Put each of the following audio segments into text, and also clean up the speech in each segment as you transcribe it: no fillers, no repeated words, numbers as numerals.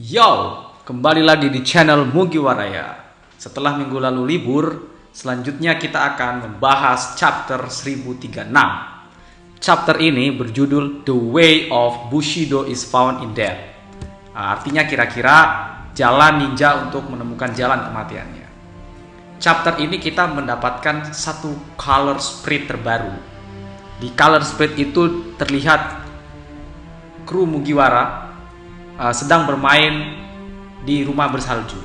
Yo, kembali lagi di channel Mugiwaraya. Setelah minggu lalu libur, selanjutnya kita akan membahas chapter 1036. Chapter ini berjudul The Way of Bushido is Found in Death. Artinya kira-kira jalan ninja untuk menemukan jalan kematiannya. Chapter ini kita mendapatkan satu color spread terbaru. Di color spread itu terlihat kru Mugiwara sedang bermain di rumah bersalju.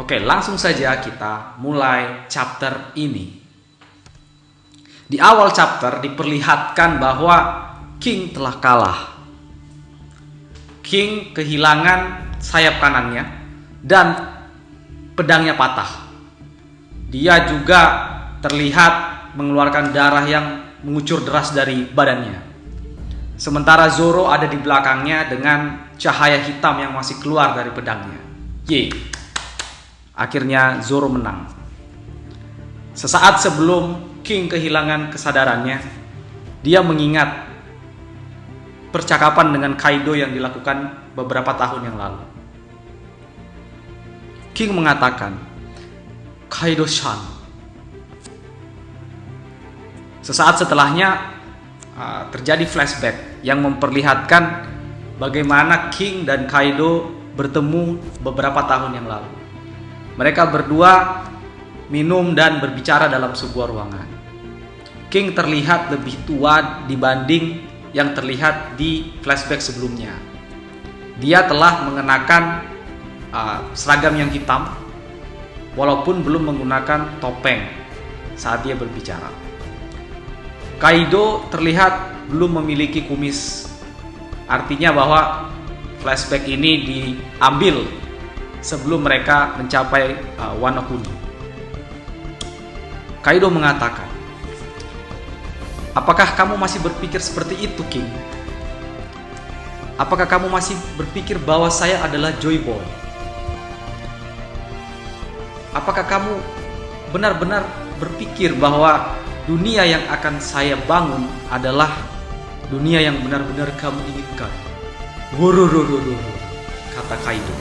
Oke, langsung saja kita mulai chapter ini. Di awal chapter diperlihatkan bahwa King telah kalah. King kehilangan sayap kanannya dan pedangnya patah. Dia juga terlihat mengeluarkan darah yang mengucur deras dari badannya. Sementara Zoro ada di belakangnya dengan cahaya hitam yang masih keluar dari pedangnya. Yeay. Akhirnya Zoro menang. Sesaat sebelum King kehilangan kesadarannya, dia mengingat percakapan dengan Kaido yang dilakukan beberapa tahun yang lalu. King mengatakan, "Kaido-san." Sesaat setelahnya terjadi flashback yang memperlihatkan bagaimana King dan Kaido bertemu beberapa tahun yang lalu. Mereka berdua minum dan berbicara dalam sebuah ruangan. King terlihat lebih tua dibanding yang terlihat di flashback sebelumnya. Dia telah mengenakan seragam yang hitam walaupun belum menggunakan topeng saat dia berbicara. Kaido terlihat belum memiliki kumis. Artinya bahwa flashback ini diambil sebelum mereka mencapai Wano Kuni. Kaido mengatakan, "Apakah kamu masih berpikir seperti itu, King? Apakah kamu masih berpikir bahwa saya adalah Joy Boy? Apakah kamu benar-benar berpikir bahwa dunia yang akan saya bangun adalah dunia yang benar-benar kamu inginkan?" Wororororo, kata Kaido.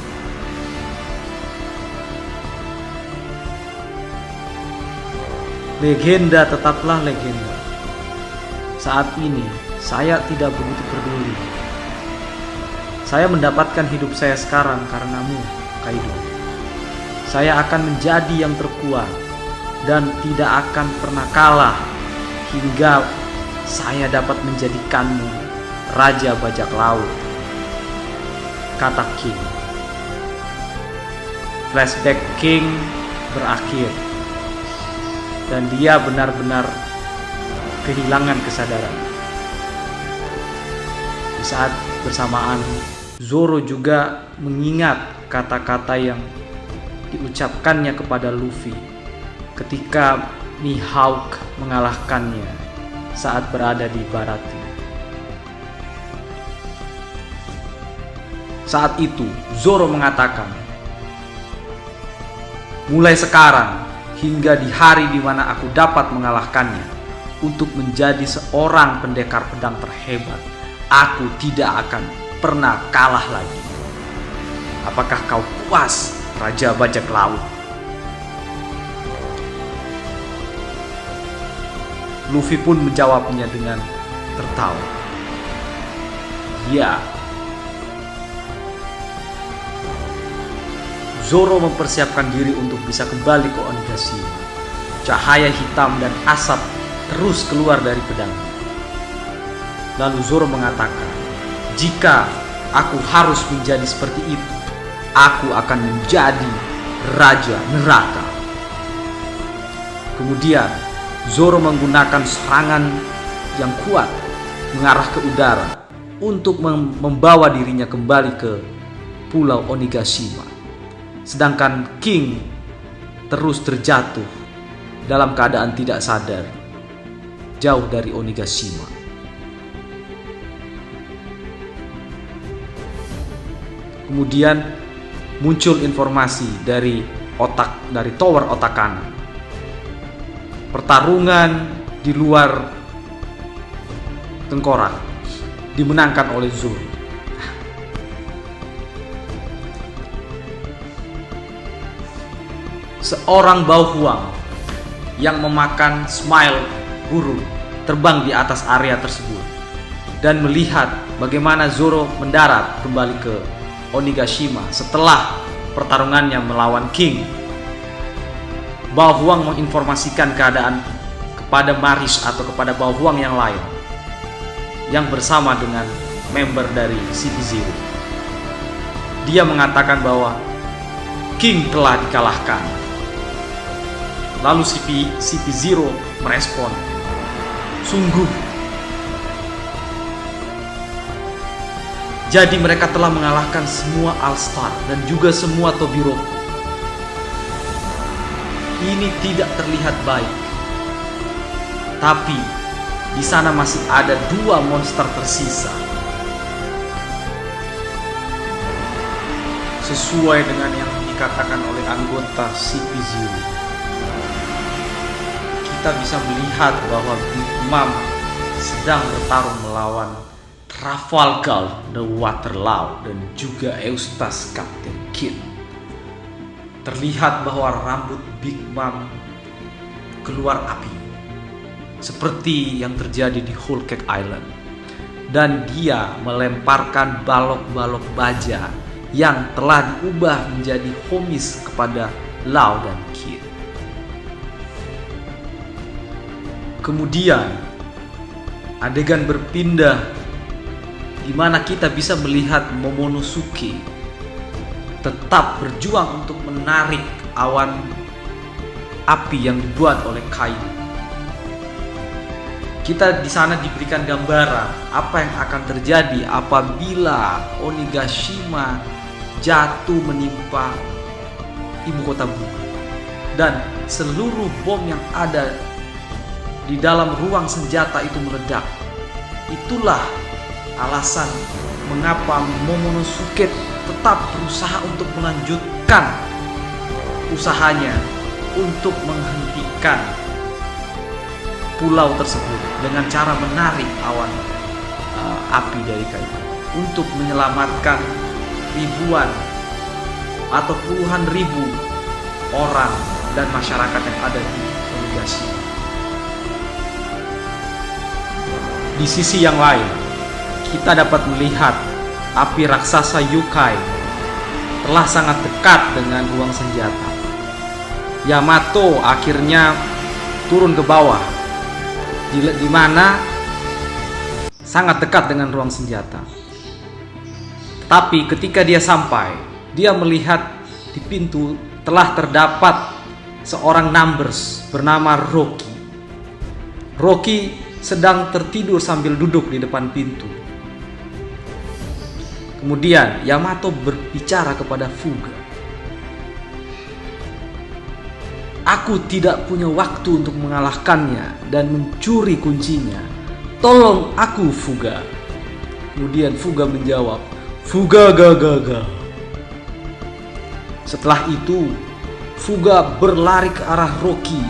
Legenda tetaplah legenda. Saat ini saya tidak begitu peduli. Saya mendapatkan hidup saya sekarang karenamu, Kaido. Saya akan menjadi yang terkuat dan tidak akan pernah kalah hingga saya dapat menjadikanmu Raja Bajak Laut, kata King. Flashback King berakhir dan dia benar-benar kehilangan kesadaran. Di saat bersamaan, Zoro juga mengingat kata-kata yang diucapkannya kepada Luffy ketika Mihawk mengalahkannya saat berada di Baratie. Saat itu Zoro mengatakan, "Mulai sekarang hingga di hari di mana aku dapat mengalahkannya untuk menjadi seorang pendekar pedang terhebat, aku tidak akan pernah kalah lagi. Apakah kau puas, Raja Bajak Laut?" Luffy pun menjawabnya dengan tertawa. Ya. Zoro mempersiapkan diri untuk bisa kembali ke Onigashima. Cahaya hitam dan asap terus keluar dari pedangnya. Lalu Zoro mengatakan, "Jika aku harus menjadi seperti itu, aku akan menjadi Raja Neraka." Kemudian Zoro menggunakan serangan yang kuat mengarah ke udara untuk membawa dirinya kembali ke Pulau Onigashima. Sedangkan King terus terjatuh dalam keadaan tidak sadar jauh dari Onigashima. Kemudian muncul informasi dari tower otak kanan. Pertarungan di luar tengkorak dimenangkan oleh Zoro. seorang bauhuang yang memakan smile burung terbang di atas area tersebut dan melihat bagaimana Zoro mendarat kembali ke Onigashima setelah pertarungannya melawan King. Bauhuang menginformasikan keadaan kepada Marish atau kepada bauhuang yang lain yang bersama dengan member dari CP0. Dia mengatakan bahwa King telah dikalahkan. Lalu CP0 merespon, sungguh. Jadi mereka telah mengalahkan semua All-Star dan juga semua Tobiroku. Ini tidak terlihat baik. Tapi di sana masih ada 2 monster tersisa. Sesuai dengan yang dikatakan oleh anggota CP0, kita bisa melihat bahwa Big Mom sedang bertarung melawan Trafalgar the Waterloo dan juga Eustace Captain Kidd. Terlihat bahwa rambut Big Mom keluar api seperti yang terjadi di Whole Cake Island, dan dia melemparkan balok-balok baja yang telah diubah menjadi homies kepada Lau dan Kidd. Kemudian adegan berpindah di mana kita bisa melihat Momonosuke tetap berjuang untuk menarik awan api yang dibuat oleh Kaido. Kita di sana diberikan gambaran apa yang akan terjadi apabila Onigashima jatuh menimpa ibu kota bumi dan seluruh bom yang ada di dalam ruang senjata itu meledak. Itulah alasan mengapa Momonosuke tetap berusaha untuk melanjutkan usahanya untuk menghentikan pulau tersebut dengan cara menarik awan api dari Kaido untuk menyelamatkan ribuan atau puluhan ribu orang dan masyarakat yang ada di Onigashima. Di sisi yang lain, kita dapat melihat api raksasa Yukai telah sangat dekat dengan ruang senjata. Yamato akhirnya turun ke bawah di mana sangat dekat dengan ruang senjata. Tapi ketika dia sampai, dia melihat di pintu telah terdapat seorang numbers bernama Rocky. Rocky sedang tertidur sambil duduk di depan pintu. Kemudian Yamato berbicara kepada Fuga. Aku tidak punya waktu untuk mengalahkannya dan mencuri kuncinya. Tolong aku, Fuga. Kemudian Fuga menjawab, Fuga gaga. Setelah itu, Fuga berlari ke arah Rocky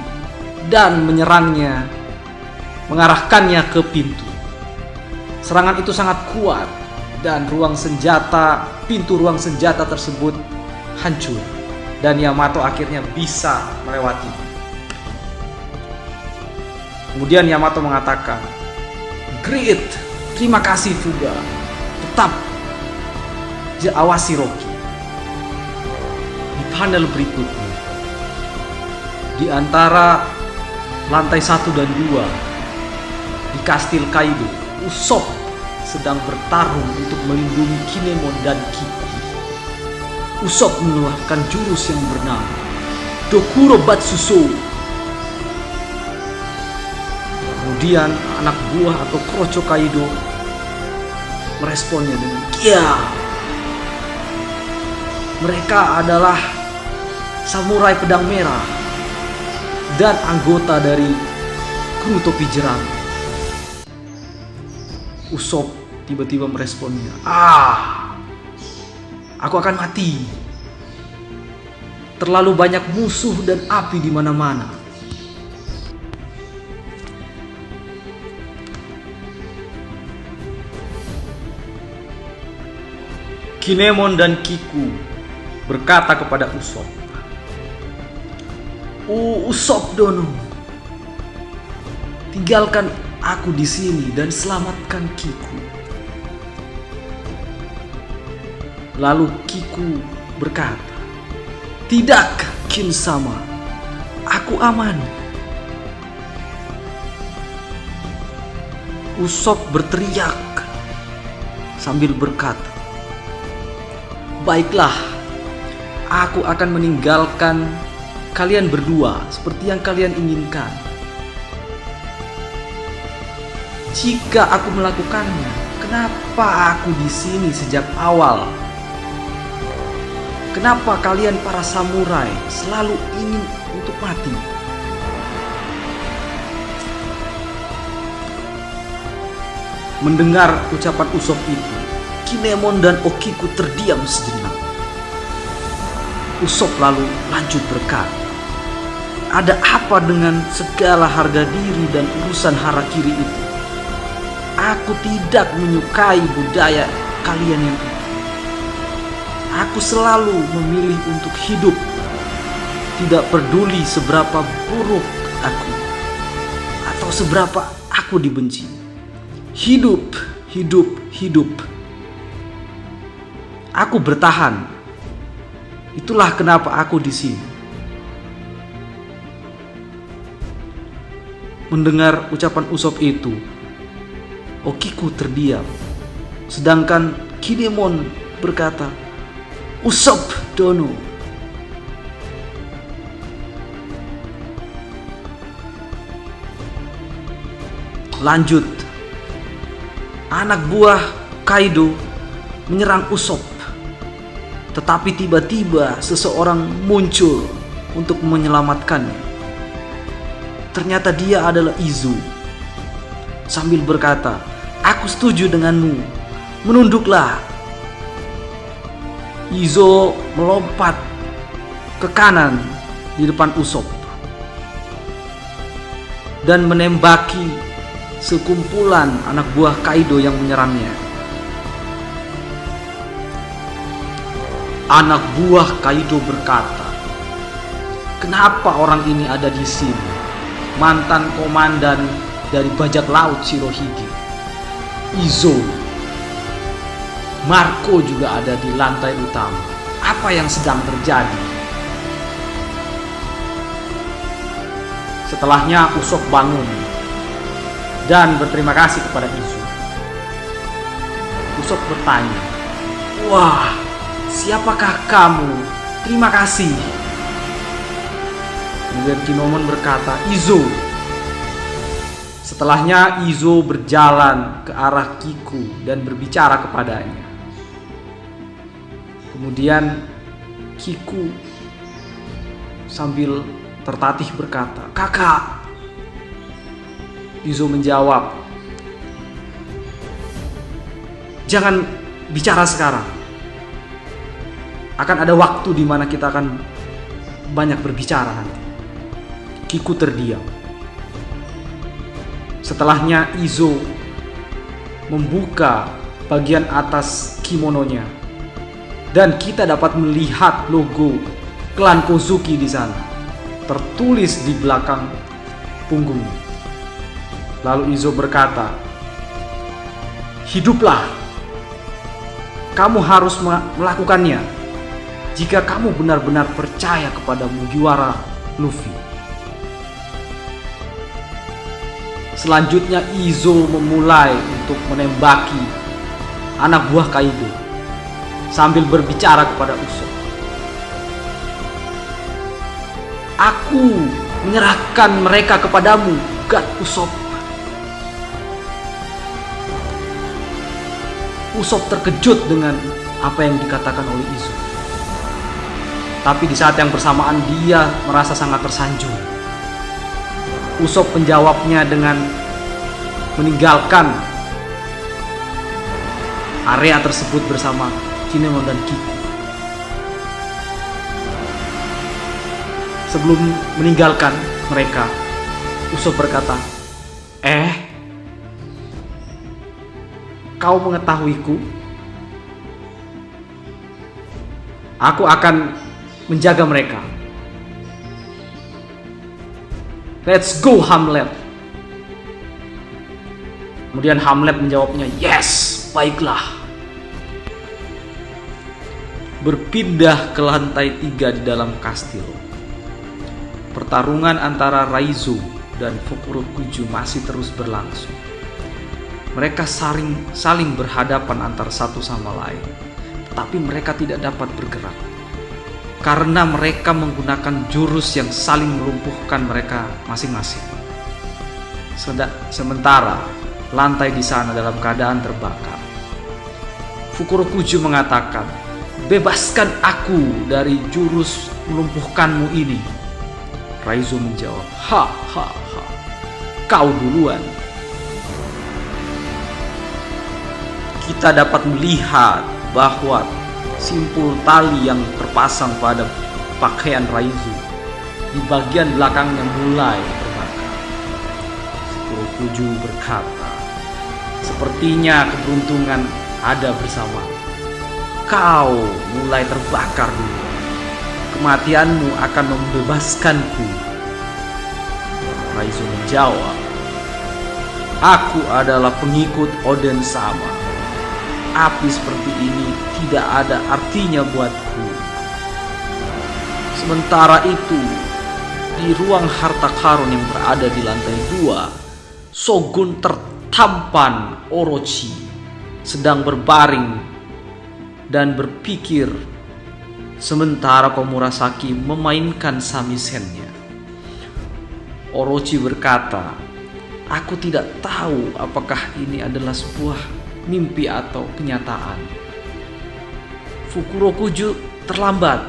dan menyerangnya, mengarahkannya ke pintu. Serangan itu sangat kuat dan pintu ruang senjata tersebut hancur. Dan Yamato akhirnya bisa melewati. Kemudian Yamato mengatakan, "Great, terima kasih Fuga. Tetap awasi Rocky." Di panel berikutnya, di antara lantai 1 dan 2 di kastil Kaido, Usopp sedang bertarung untuk melindungi Kinemon dan Kiku. Usopp mengeluarkan jurus yang bernama Dokuro Batsuso. Kemudian anak buah atau Kroco Kaido meresponnya dengan Kia. Mereka adalah samurai pedang merah dan anggota dari kru topi jerami. Usopp tiba-tiba meresponnya, aku akan mati. Terlalu banyak musuh dan api di mana-mana. Kinemon dan Kiku berkata kepada Usopp, Usop Dono, tinggalkan aku di sini dan selamatkan Kiku. Lalu Kiku berkata, tidak Kinsama, aku aman. Usop berteriak sambil berkata, baiklah, aku akan meninggalkan kalian berdua seperti yang kalian inginkan. Jika aku melakukannya, kenapa aku di sini sejak awal? Kenapa kalian para samurai selalu ingin untuk mati? Mendengar ucapan Usop itu, Kinemon dan Okiku terdiam sejenak. Usop lalu lanjut berkata, ada apa dengan segala harga diri dan urusan harakiri itu? Aku tidak menyukai budaya kalian yang itu. Aku selalu memilih untuk hidup, tidak peduli seberapa buruk aku atau seberapa aku dibenci. Hidup, hidup, hidup. Aku bertahan. Itulah kenapa aku di sini. Mendengar ucapan Usop itu, Okiku terdiam. Sedangkan Kinemon berkata, Usop Dono. Lanjut, anak buah Kaido menyerang Usop. Tetapi tiba-tiba seseorang muncul untuk menyelamatkannya. Ternyata dia adalah Izo. Sambil berkata, aku setuju denganmu, menunduklah. Izo melompat ke kanan di depan Usop dan menembaki sekumpulan anak buah Kaido yang menyerangnya. Anak buah Kaido berkata, kenapa orang ini ada di sini? Mantan komandan dari bajak laut Shirohige, Izo. Marco juga ada di lantai utama. Apa yang sedang terjadi? Setelahnya Usop bangun dan berterima kasih kepada Izo. Usop bertanya, wah, siapakah kamu? Terima kasih. Kemudian Kinemon berkata, Izo. Setelahnya Izo berjalan ke arah Kiku dan berbicara kepadanya. Kemudian Kiku sambil tertatih berkata, kakak. Izo menjawab, jangan bicara sekarang. Akan ada waktu di mana kita akan banyak berbicara nanti. Kiku terdiam. Setelahnya Izo membuka bagian atas kimononya dan kita dapat melihat logo klan Kozuki di sana tertulis di belakang punggungnya. Lalu Izo berkata, hiduplah. Kamu harus melakukannya jika kamu benar-benar percaya kepada Mugiwara Luffy. Selanjutnya Izo memulai untuk menembaki anak buah Kaido sambil berbicara kepada Usop. Aku menyerahkan mereka kepadamu, God Usop. Usop terkejut dengan apa yang dikatakan oleh Izo. Tapi di saat yang bersamaan dia merasa sangat tersanjung. Usop menjawabnya dengan meninggalkan area tersebut bersama Kinemon dan Kiku. Sebelum meninggalkan mereka, Usop berkata, kau mengetahuiku? Aku akan menjaga mereka. Let's go Hamlet. Kemudian Hamlet menjawabnya, yes, baiklah. Berpindah ke lantai 3 di dalam kastil. Pertarungan antara Raizo dan Fukurokuju masih terus berlangsung. Mereka saling berhadapan antara satu sama lain, tetapi mereka tidak dapat bergerak karena mereka menggunakan jurus yang saling melumpuhkan mereka masing-masing. Sementara lantai di sana dalam keadaan terbakar. Fukurokuju mengatakan, bebaskan aku dari jurus melumpuhkanmu ini. Raizo menjawab, ha, kau duluan. Kita dapat melihat bahwa simpul tali yang terpasang pada pakaian Raizo di bagian belakangnya mulai terbakar. Fukurokuju berkata, sepertinya keberuntungan ada bersama. Kau mulai terbakar dulu. Kematianmu akan membebaskanku. Raizo menjawab, aku adalah pengikut Oden sama. Api seperti ini tidak ada artinya buatku. Sementara itu, di ruang harta karun yang berada di lantai 2, Shogun tertampan Orochi sedang berbaring dan berpikir, sementara Komurasaki memainkan samisennya. Orochi berkata, aku tidak tahu apakah ini adalah sebuah mimpi atau kenyataan. Fukurokuju terlambat.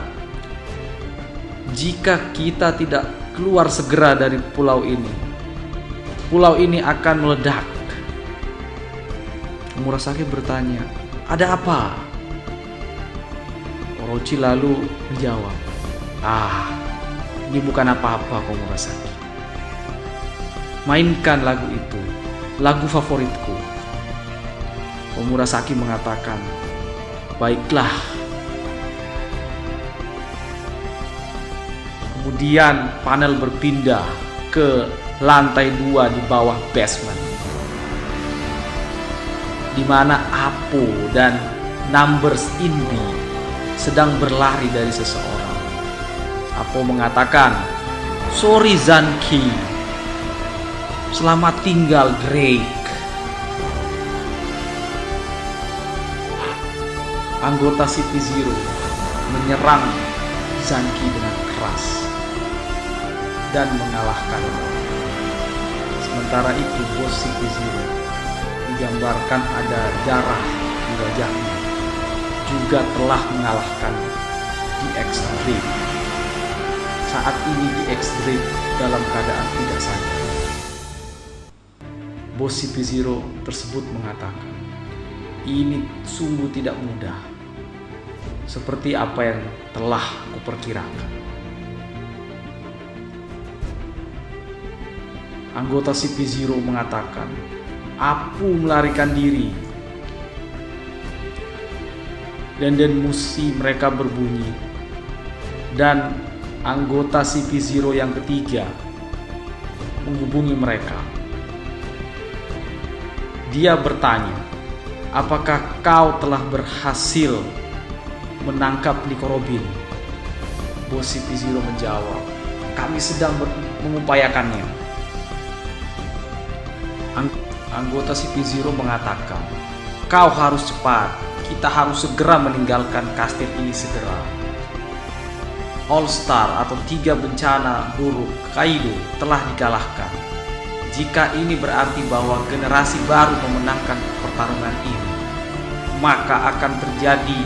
Jika kita tidak keluar segera dari pulau ini akan meledak. Komurasaki bertanya, ada apa? Orochi lalu menjawab, ini bukan apa-apa Komurasaki. Mainkan lagu itu, lagu favoritku. Komurasaki mengatakan, baiklah. Kemudian panel berpindah ke lantai 2 di bawah basement, di mana Apo dan Numbers Inbi sedang berlari dari seseorang. Apo mengatakan, sorry Zanki, selamat tinggal Drake. Anggota CP0 menyerang Zanki dengan keras dan mengalahkannya. Sementara itu bos CP0 digambarkan ada darah di wajahnya, juga telah mengalahkan DX Drake. Saat ini DX Drake dalam keadaan tidak sadar. Bos CP0 tersebut mengatakan, ini sungguh tidak mudah, seperti apa yang telah kuperkirakan. Anggota CP0 mengatakan, Apu melarikan diri. Denden musi mereka berbunyi, dan anggota CP0 yang ketiga menghubungi mereka. Dia bertanya, apakah kau telah berhasil menangkap Nico Robin? Bos CP0 menjawab, kami sedang mengupayakannya. Anggota CP0 mengatakan, kau harus cepat, kita harus segera meninggalkan kastil ini segera. All Star atau 3 bencana buruk Kaido telah dikalahkan. Jika ini berarti bahwa generasi baru memenangkan pertarungan ini, maka akan terjadi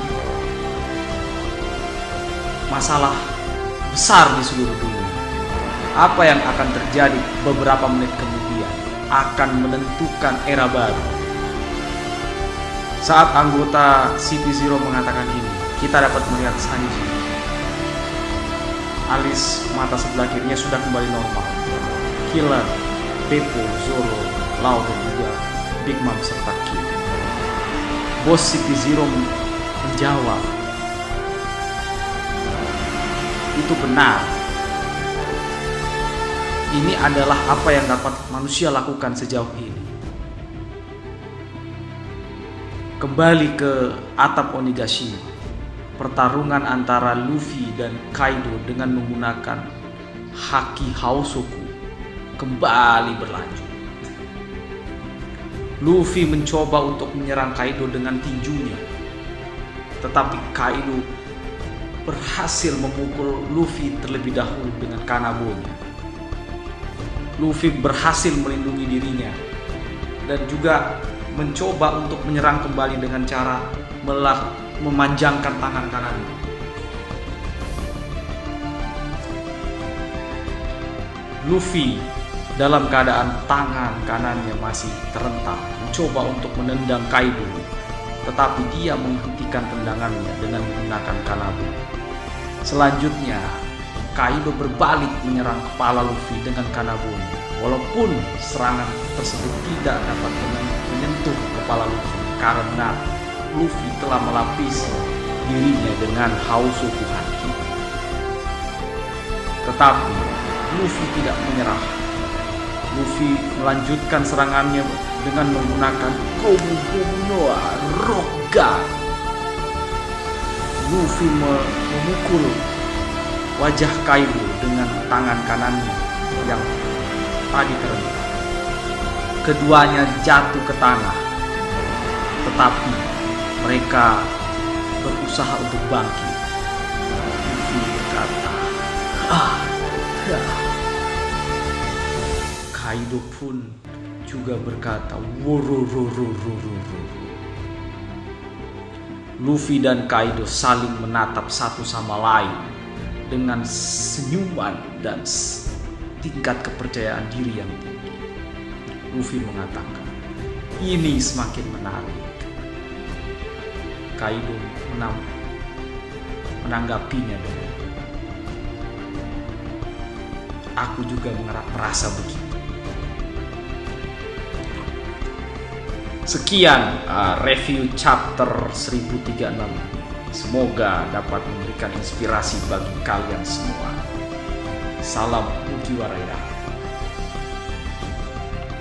masalah besar di seluruh dunia. Apa yang akan terjadi beberapa menit kemudian akan menentukan era baru. Saat anggota CP0 mengatakan ini, kita dapat melihat Sanji. Alis mata sebelah kirinya sudah kembali normal. Killer, Beppo, Zoro, Lau dan juga Big Mom serta Kid. Bos CP0 menjawab, itu benar. Ini adalah apa yang dapat manusia lakukan sejauh ini. Kembali ke atap Onigashima, pertarungan antara Luffy dan Kaido dengan menggunakan Haki Haosoku kembali berlanjut. Luffy mencoba untuk menyerang Kaido dengan tinjunya, tetapi Kaido berhasil memukul Luffy terlebih dahulu dengan Kanabonya. Luffy berhasil melindungi dirinya dan juga mencoba untuk menyerang kembali dengan cara memanjangkan tangan kanannya. Luffy dalam keadaan tangan kanannya masih terentang mencoba untuk menendang Kaido, tetapi dia menghentikan tendangannya dengan menggunakan Kanabo. Selanjutnya Kaido berbalik menyerang kepala Luffy dengan Kanabonya. Walaupun serangan tersebut tidak dapat menyentuh kepala Luffy karena Luffy telah melapisi dirinya dengan Haosoku Haki. Tetapi Luffy tidak menyerah. Luffy melanjutkan serangannya dengan menggunakan Komu Komu Noa Rock Gun. Luffy memukul wajah Kaido dengan tangan kanannya yang tadi terentang. Keduanya jatuh ke tanah, tetapi mereka berusaha untuk bangkit. Luffy berkata, Kaido pun juga berkata, Luffy dan Kaido saling menatap satu sama lain dengan senyuman dan tingkat kepercayaan diri yang tinggi. Luffy mengatakan, ini semakin menarik. Kaido menanggapinya dengan, aku juga merasa begitu. Sekian review chapter 1036. Semoga dapat memberikan inspirasi bagi kalian semua. Salam Mugiwara.